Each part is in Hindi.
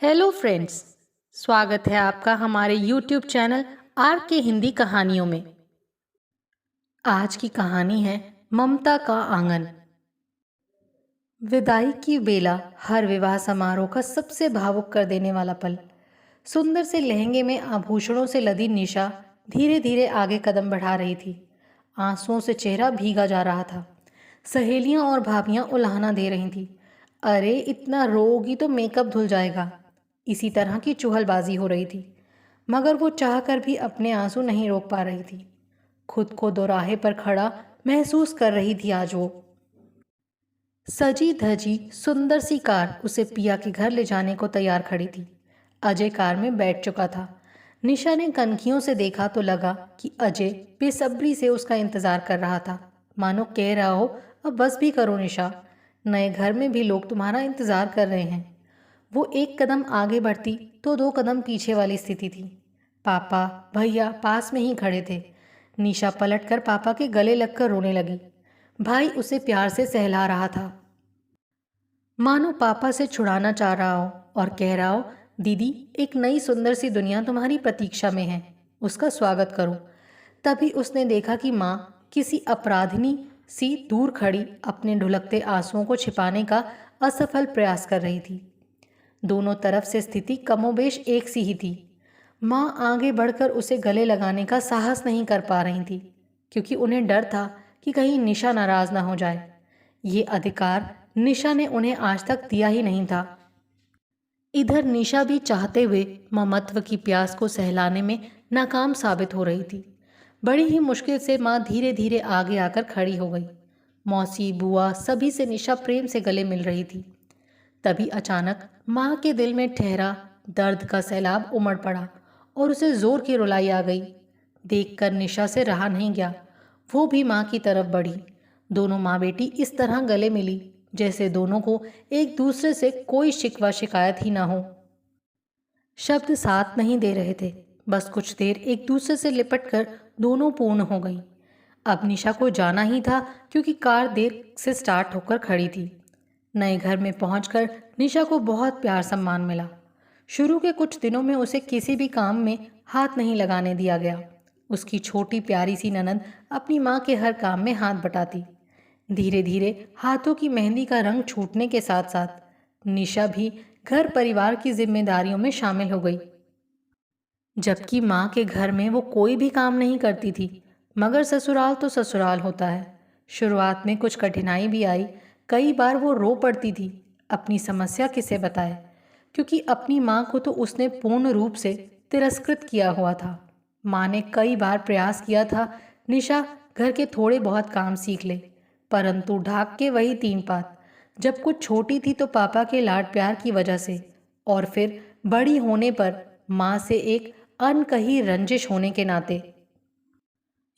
Hello friends. स्वागत है आपका हमारे यूट्यूब चैनल आर के हिंदी कहानियों में। आज की कहानी है ममता का आंगन। विदाई की बेला हर विवाह समारोह का सबसे भावुक कर देने वाला पल। सुंदर से लहंगे में आभूषणों से लदी निशा धीरे धीरे आगे कदम बढ़ा रही थी। आंसुओं से चेहरा भीगा जा रहा था। सहेलियां और भाभियां उल्हाना दे रही थी। अरे इतना रोगी तो मेकअप धुल जाएगा, इसी तरह की चुहलबाजी हो रही थी। मगर वो चाहकर भी अपने आंसू नहीं रोक पा रही थी। खुद को दोराहे पर खड़ा महसूस कर रही थी आज वो। सजी धजी सुंदर सी कार उसे पिया के घर ले जाने को तैयार खड़ी थी। अजय कार में बैठ चुका था। निशा ने कनखियों से देखा तो लगा कि अजय बेसब्री से उसका इंतजार कर रहा था, मानो कह रहा हो अब बस भी करो निशा, नए घर में भी लोग तुम्हारा इंतजार कर रहे हैं। वो एक कदम आगे बढ़ती तो दो कदम पीछे वाली स्थिति थी। पापा भैया पास में ही खड़े थे। निशा पलटकर पापा के गले लगकर रोने लगी। भाई उसे प्यार से सहला रहा था, मानो पापा से छुड़ाना चाह रहा हो और कह रहा हो दीदी एक नई सुंदर सी दुनिया तुम्हारी प्रतीक्षा में है, उसका स्वागत करो। तभी उसने देखा कि माँ किसी अपराधिनी सी दूर खड़ी अपने ढुलकते आंसुओं को छिपाने का असफल प्रयास कर रही थी। दोनों तरफ से स्थिति कमोबेश एक सी ही थी। माँ आगे बढ़कर उसे गले लगाने का साहस नहीं कर पा रही थी, क्योंकि उन्हें डर था कि कहीं निशा नाराज ना हो जाए। ये अधिकार निशा ने उन्हें आज तक दिया ही नहीं था। इधर निशा भी चाहते हुए ममत्व की प्यास को सहलाने में नाकाम साबित हो रही थी। बड़ी ही मुश्किल से माँ धीरे धीरे आगे आकर खड़ी हो गई। मौसी बुआ सभी से निशा प्रेम से गले मिल रही थी। तभी अचानक माँ के दिल में ठहरा दर्द का सैलाब उमड़ पड़ा और उसे जोर की रुलाई आ गई। देखकर निशा से रहा नहीं गया। वो भी माँ की तरफ बढ़ी। दोनों माँ बेटी इस तरह गले मिली जैसे दोनों को एक दूसरे से कोई शिकवा शिकायत ही ना हो। शब्द साथ नहीं दे रहे थे, बस कुछ देर एक दूसरे से लिपट कर दोनों पूर्ण हो गईं। अब निशा को जाना ही था, क्योंकि कार देर से स्टार्ट होकर खड़ी थी। नए घर में पहुंचकर निशा को बहुत प्यार सम्मान मिला। शुरू के कुछ दिनों में उसे किसी भी काम में हाथ नहीं लगाने दिया गया। उसकी छोटी प्यारी सी ननद अपनी माँ के हर काम में हाथ बटाती। धीरे धीरे हाथों की मेहंदी का रंग छूटने के साथ साथ निशा भी घर परिवार की जिम्मेदारियों में शामिल हो गई। जबकि माँ के घर में वो कोई भी काम नहीं करती थी, मगर ससुराल तो ससुराल होता है। शुरुआत में कुछ कठिनाई भी आई। कई बार वो रो पड़ती थी। अपनी समस्या किसे बताए, क्योंकि अपनी माँ को तो उसने पूर्ण रूप से तिरस्कृत किया हुआ था। माँ ने कई बार प्रयास किया था निशा घर के थोड़े बहुत काम सीख ले, परंतु ढाक के वही तीन पात। जब कुछ छोटी थी तो पापा के लाड प्यार की वजह से, और फिर बड़ी होने पर माँ से एक अनकही रंजिश होने के नाते।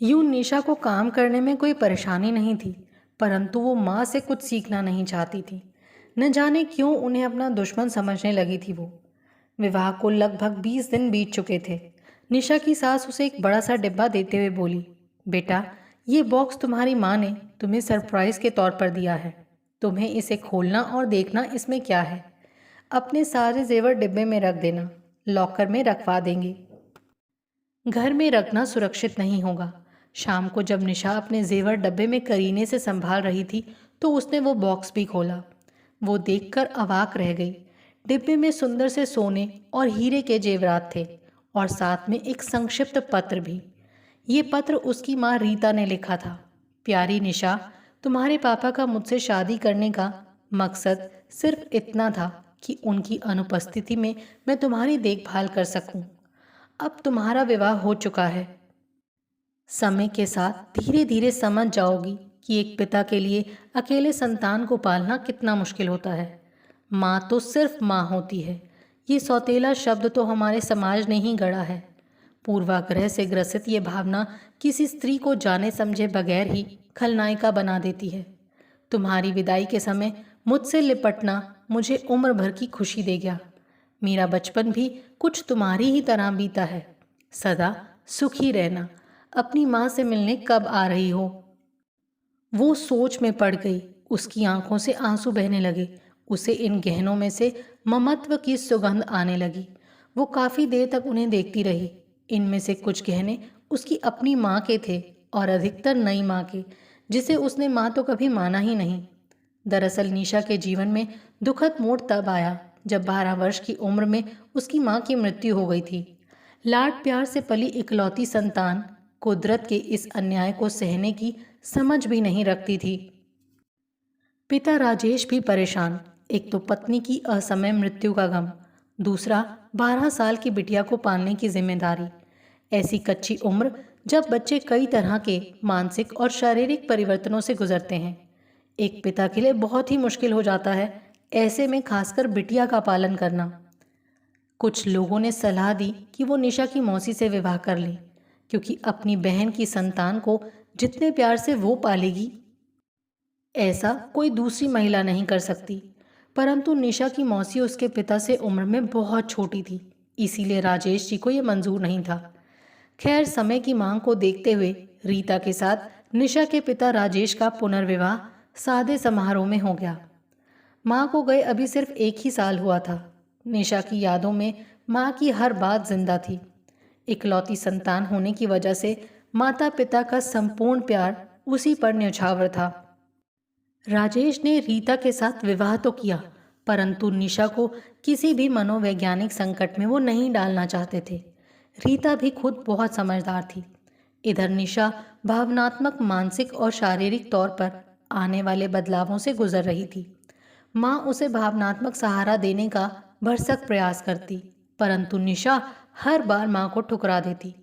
यूं निशा को काम करने में कोई परेशानी नहीं थी, परंतु वो माँ से कुछ सीखना नहीं चाहती थी। न जाने क्यों उन्हें अपना दुश्मन समझने लगी थी वो। विवाह को लगभग 20 दिन बीत चुके थे। निशा की सास उसे एक बड़ा सा डिब्बा देते हुए बोली, बेटा ये बॉक्स तुम्हारी माँ ने तुम्हें सरप्राइज के तौर पर दिया है। तुम्हें इसे खोलना और देखना इसमें क्या है। अपने सारे जेवर डिब्बे में रख देना, लॉकर में रखवा देंगे। घर में रखना सुरक्षित नहीं होगा। शाम को जब निशा अपने जेवर डब्बे में करीने से संभाल रही थी तो उसने वो बॉक्स भी खोला। वो देखकर अवाक रह गई। डिब्बे में सुंदर से सोने और हीरे के जेवरात थे, और साथ में एक संक्षिप्त पत्र भी। ये पत्र उसकी माँ रीता ने लिखा था। प्यारी निशा, तुम्हारे पापा का मुझसे शादी करने का मकसद सिर्फ इतना था कि उनकी अनुपस्थिति में मैं तुम्हारी देखभाल कर सकूं। अब तुम्हारा विवाह हो चुका है। समय के साथ धीरे धीरे समझ जाओगी कि एक पिता के लिए अकेले संतान को पालना कितना मुश्किल होता है। माँ तो सिर्फ माँ होती है। ये सौतेला शब्द तो हमारे समाज ने ही गढ़ा है। पूर्वाग्रह से ग्रसित ये भावना किसी स्त्री को जाने समझे बगैर ही खलनायिका बना देती है। तुम्हारी विदाई के समय मुझसे लिपटना मुझे उम्र भर की खुशी दे गया। मेरा बचपन भी कुछ तुम्हारी ही तरह बीता है। सदा सुखी रहना। अपनी माँ से मिलने कब आ रही हो? वो सोच में पड़ गई। उसकी आंखों से आंसू बहने लगे। उसे इन गहनों में से ममत्व की सुगंध आने लगी। वो काफ़ी देर तक उन्हें देखती रही। इनमें से कुछ गहने उसकी अपनी माँ के थे और अधिकतर नई माँ के, जिसे उसने माँ तो कभी माना ही नहीं। दरअसल निशा के जीवन में दुखद मोड़ तब आया जब 12 वर्ष की उम्र में उसकी माँ की मृत्यु हो गई थी। लाड प्यार से पली इकलौती संतान कुदरत के इस अन्याय को सहने की समझ भी नहीं रखती थी। पिता राजेश भी परेशान। एक तो पत्नी की असमय मृत्यु का गम, दूसरा 12 साल की बिटिया को पालने की जिम्मेदारी। ऐसी कच्ची उम्र जब बच्चे कई तरह के मानसिक और शारीरिक परिवर्तनों से गुजरते हैं, एक पिता के लिए बहुत ही मुश्किल हो जाता है, ऐसे में खासकर बिटिया का पालन करना। कुछ लोगों ने सलाह दी कि वो निशा की मौसी से विवाह कर ले, क्योंकि अपनी बहन की संतान को जितने प्यार से वो पालेगी, ऐसा कोई दूसरी महिला नहीं कर सकती। परंतु निशा की मौसी उसके पिता से उम्र में बहुत छोटी थी, इसीलिए राजेश जी को यह मंजूर नहीं था। खैर, समय की मांग को देखते हुए रीता के साथ निशा के पिता राजेश का पुनर्विवाह सादे समारोह में हो गया। माँ को गए अभी सिर्फ 1 ही साल हुआ था। निशा की यादों में माँ की हर बात जिंदा थी। इकलौती संतान होने की वजह से माता पिता का संपूर्ण प्यार उसी पर न्यौछावर था। राजेश ने रीता के साथ विवाह तो किया, परंतु निशा को किसी भी मनोवैज्ञानिक संकट में वो नहीं डालना चाहते थे। रीता भी खुद बहुत समझदार थी। इधर निशा भावनात्मक, मानसिक और शारीरिक तौर पर आने वाले बदलावों से गुजर रही थी। माँ उसे भावनात्मक सहारा देने का भरसक प्रयास करती, परंतु निशा हर बार माँ को ठुकरा देती।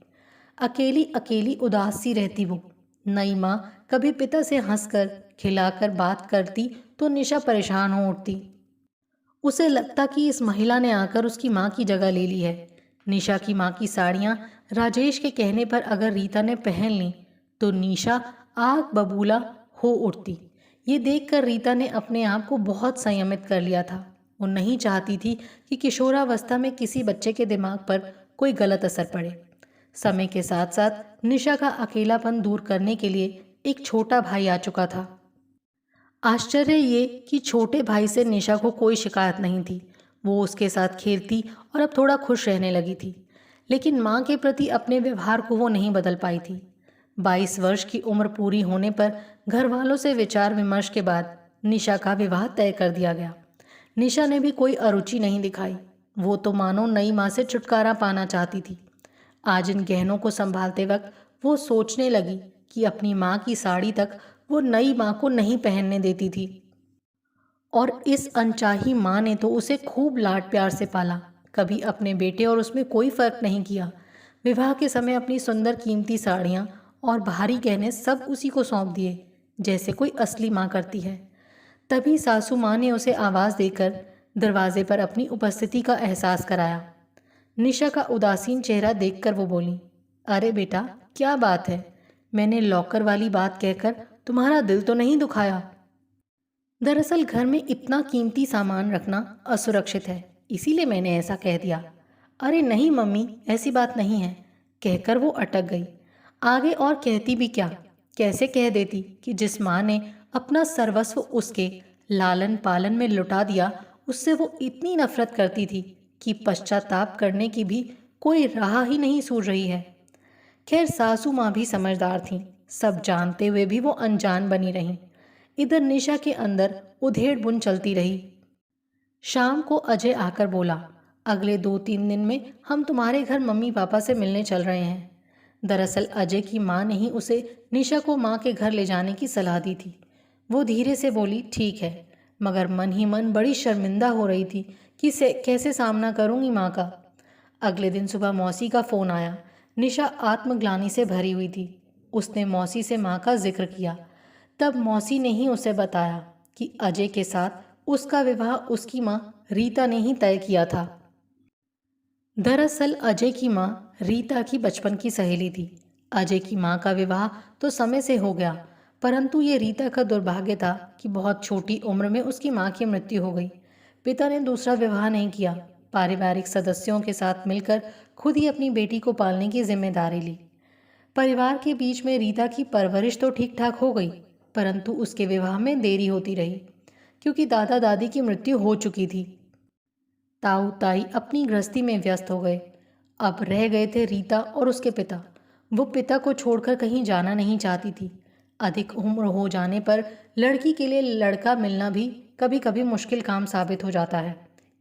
अकेली अकेली उदास सी रहती वो। नई माँ कभी पिता से हंसकर खिलाकर बात करती तो निशा परेशान हो उठती। उसे लगता कि इस महिला ने आकर उसकी माँ की जगह ले ली है। निशा की माँ की साड़ियाँ राजेश के कहने पर अगर रीता ने पहन ली तो निशा आग बबूला हो उठती। ये देखकर रीता ने अपने आप को बहुत संयमित कर लिया था। वो नहीं चाहती थी कि किशोरावस्था में किसी बच्चे के दिमाग पर कोई गलत असर पड़े। समय के साथ साथ निशा का अकेलापन दूर करने के लिए एक छोटा भाई आ चुका था। आश्चर्य ये कि छोटे भाई से निशा को कोई शिकायत नहीं थी। वो उसके साथ खेलती और अब थोड़ा खुश रहने लगी थी। लेकिन माँ के प्रति अपने व्यवहार को वो नहीं बदल पाई थी। 22 वर्ष की उम्र पूरी होने पर घर वालों से विचार विमर्श के बाद निशा का विवाह तय कर दिया गया। निशा ने भी कोई अरुचि नहीं दिखाई। वो तो मानो नई माँ से छुटकारा पाना चाहती थी। आज इन गहनों को संभालते वक्त वो सोचने लगी कि अपनी माँ की साड़ी तक वो नई माँ को नहीं पहनने देती थी। और इस अनचाही माँ ने तो उसे खूब लाड प्यार से पाला, कभी अपने बेटे और उसमें कोई फर्क नहीं किया। विवाह के समय अपनी सुंदर कीमती साड़ियाँ और भारी गहने सब उसी को सौंप दिए, जैसे कोई असली माँ करती है। तभी सासू माँ ने उसे आवाज़ देकर दरवाजे पर अपनी उपस्थिति का एहसास कराया। निशा का उदासीन चेहरा देखकर वो बोली, अरे बेटा, क्या बात है? मैंने लॉकर वाली बात कहकर तुम्हारा दिल तो नहीं दुखाया? दरअसल घर में इतना कीमती सामान रखना असुरक्षित है, इसीलिए मैंने ऐसा कह दिया। अरे नहीं मम्मी, ऐसी बात नहीं है, कहकर वो अटक गई। आगे और कहती भी क्या? कैसे कह देती कि जिस माँ ने अपना सर्वस्व उसके लालन पालन में लुटा दिया, उससे वो इतनी नफरत करती थी कि पश्चाताप करने की भी कोई राह ही नहीं सूझ रही है। खैर, सासू माँ भी समझदार थीं। सब जानते हुए भी वो अनजान बनी रहीं। इधर निशा के अंदर उधेड़ बुन चलती रही। शाम को अजय आकर बोला, अगले 2-3 दिन में हम तुम्हारे घर मम्मी पापा से मिलने चल रहे हैं। दरअसल अजय की माँ ने ही उसे निशा को माँ के घर ले जाने की सलाह दी थी। वो धीरे से बोली, ठीक है, मगर मन ही मन बड़ी शर्मिंदा हो रही थी कि कैसे सामना करूँगी माँ का। अगले दिन सुबह मौसी का फ़ोन आया। निशा आत्मग्लानि से भरी हुई थी। उसने मौसी से माँ का जिक्र किया। तब मौसी ने ही उसे बताया कि अजय के साथ उसका विवाह उसकी माँ रीता ने ही तय किया था। दरअसल अजय की माँ रीता की बचपन की सहेली थी। अजय की माँ का विवाह तो समय से हो गया, परंतु ये रीता का दुर्भाग्य था कि बहुत छोटी उम्र में उसकी माँ की मृत्यु हो गई। पिता ने दूसरा विवाह नहीं किया, पारिवारिक सदस्यों के साथ मिलकर खुद ही अपनी बेटी को पालने की जिम्मेदारी ली। परिवार के बीच में रीता की परवरिश तो ठीक ठाक हो गई, परंतु उसके विवाह में देरी होती रही, क्योंकि दादा दादी की मृत्यु हो चुकी थी। ताऊ ताई अपनी गृहस्थी में व्यस्त हो गए। अब रह गए थे रीता और उसके पिता। वो पिता को छोड़कर कहीं जाना नहीं चाहती थी। अधिक उम्र हो जाने पर लड़की के लिए लड़का मिलना भी कभी कभी मुश्किल काम साबित हो जाता है।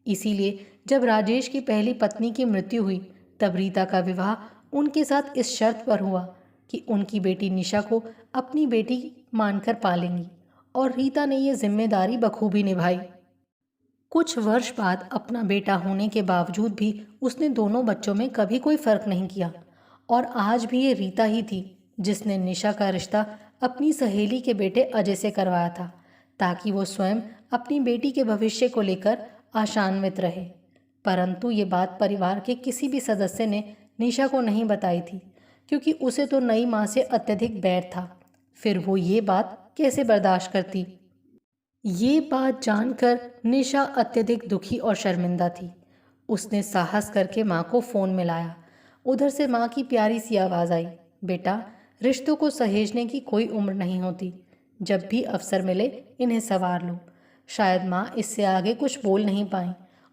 इसीलिए जब राजेश की पहली पत्नी की मृत्यु हुई तब रीता का विवाह उनके साथ इस शर्त पर हुआ कि उनकी बेटी निशा को अपनी बेटी मानकर पालेंगी, और रीता ने यह जिम्मेदारी बखूबी निभाई। कुछ वर्ष बाद अपना बेटा होने के बावजूद भी उसने दोनों बच्चों में कभी कोई फर्क नहीं किया, और आज भी ये रीता ही थी जिसने निशा का रिश्ता अपनी सहेली के बेटे अजय से करवाया था, ताकि वो स्वयं अपनी बेटी के भविष्य को लेकर आशान्वित रहे। परंतु ये बात परिवार के किसी भी सदस्य ने निशा को नहीं बताई थी, क्योंकि उसे तो नई माँ से अत्यधिक बैर था। फिर वो ये बात कैसे बर्दाश्त करती। ये बात जानकर निशा अत्यधिक दुखी और शर्मिंदा थी। उसने साहस करके माँ को फ़ोन मिलाया। उधर से माँ की प्यारी सी आवाज़ आई, बेटा, रिश्तों को सहेजने की कोई उम्र नहीं होती। जब भी अवसर मिले इन्हें संवार लो। शायद माँ इससे आगे कुछ बोल नहीं पाई,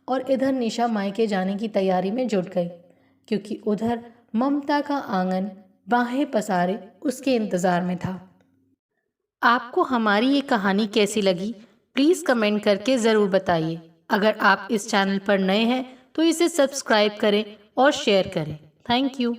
और इधर निशा मायके जाने की तैयारी में जुट गई, क्योंकि उधर ममता का आंगन बाहें पसारे उसके इंतज़ार में था। आपको हमारी ये कहानी कैसी लगी, प्लीज़ कमेंट करके ज़रूर बताइए। अगर आप इस चैनल पर नए हैं तो इसे सब्सक्राइब करें और शेयर करें। Thank you.